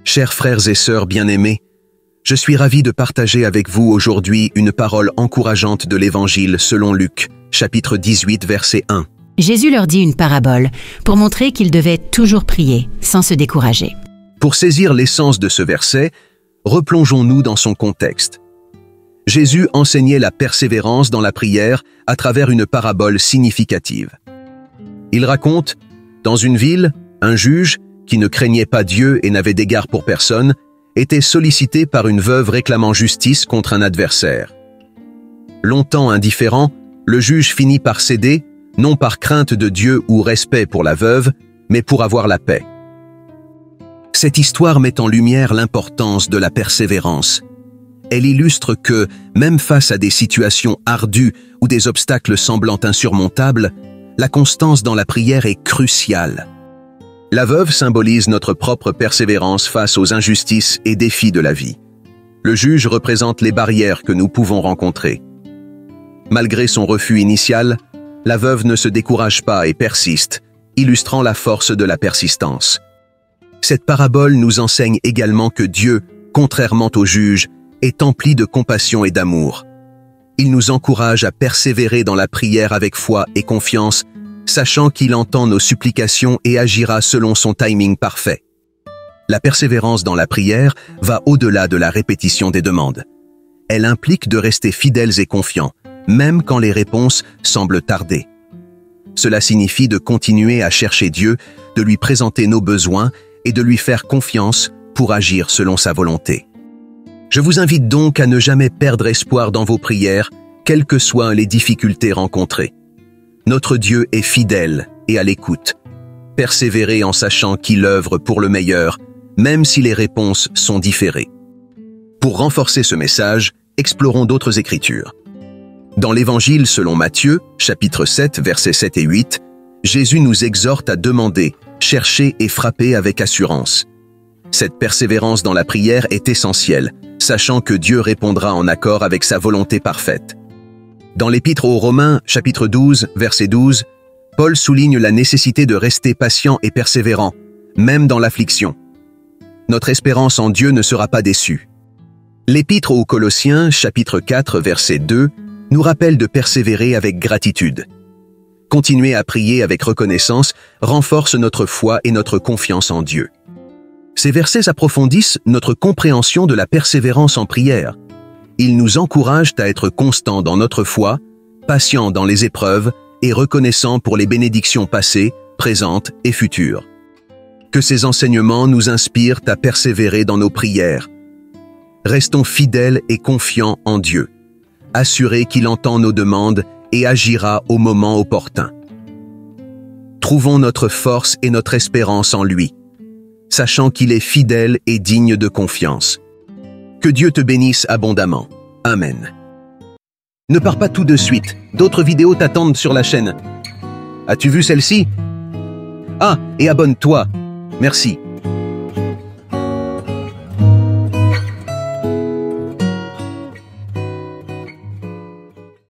Chers frères et sœurs bien-aimés, je suis ravi de partager avec vous aujourd'hui une parole encourageante de l'Évangile selon Luc, chapitre 18, verset 1. Jésus leur dit une parabole pour montrer qu'ils devaient toujours prier, sans se décourager. Pour saisir l'essence de ce verset, replongeons-nous dans son contexte. Jésus enseignait la persévérance dans la prière à travers une parabole significative. Il raconte, dans une ville, un juge, qui ne craignait pas Dieu et n'avait d'égard pour personne, était sollicité par une veuve réclamant justice contre un adversaire. Longtemps indifférent, le juge finit par céder, non par crainte de Dieu ou respect pour la veuve, mais pour avoir la paix. Cette histoire met en lumière l'importance de la persévérance. Elle illustre que, même face à des situations ardues ou des obstacles semblant insurmontables, la constance dans la prière est cruciale. La veuve symbolise notre propre persévérance face aux injustices et défis de la vie. Le juge représente les barrières que nous pouvons rencontrer. Malgré son refus initial, la veuve ne se décourage pas et persiste, illustrant la force de la persistance. Cette parabole nous enseigne également que Dieu, contrairement au juge, est empli de compassion et d'amour. Il nous encourage à persévérer dans la prière avec foi et confiance, sachant qu'il entend nos supplications et agira selon son timing parfait. La persévérance dans la prière va au-delà de la répétition des demandes. Elle implique de rester fidèles et confiants, même quand les réponses semblent tarder. Cela signifie de continuer à chercher Dieu, de lui présenter nos besoins et de lui faire confiance pour agir selon sa volonté. Je vous invite donc à ne jamais perdre espoir dans vos prières, quelles que soient les difficultés rencontrées. Notre Dieu est fidèle et à l'écoute. Persévérez en sachant qu'il œuvre pour le meilleur, même si les réponses sont différées. Pour renforcer ce message, explorons d'autres écritures. Dans l'Évangile selon Matthieu, chapitre 7, versets 7 et 8, Jésus nous exhorte à demander, chercher et frapper avec assurance. Cette persévérance dans la prière est essentielle, sachant que Dieu répondra en accord avec sa volonté parfaite. Dans l'Épître aux Romains, chapitre 12, verset 12, Paul souligne la nécessité de rester patient et persévérant, même dans l'affliction. Notre espérance en Dieu ne sera pas déçue. L'Épître aux Colossiens, chapitre 4, verset 2, nous rappelle de persévérer avec gratitude. Continuer à prier avec reconnaissance renforce notre foi et notre confiance en Dieu. Ces versets approfondissent notre compréhension de la persévérance en prière. Ils nous encouragent à être constants dans notre foi, patients dans les épreuves et reconnaissants pour les bénédictions passées, présentes et futures. Que ces enseignements nous inspirent à persévérer dans nos prières. Restons fidèles et confiants en Dieu, assurés qu'il entend nos demandes et agira au moment opportun. Trouvons notre force et notre espérance en lui, sachant qu'il est fidèle et digne de confiance. Que Dieu te bénisse abondamment. Amen. Ne pars pas tout de suite, d'autres vidéos t'attendent sur la chaîne. As-tu vu celle-ci? Ah, et abonne-toi. Merci.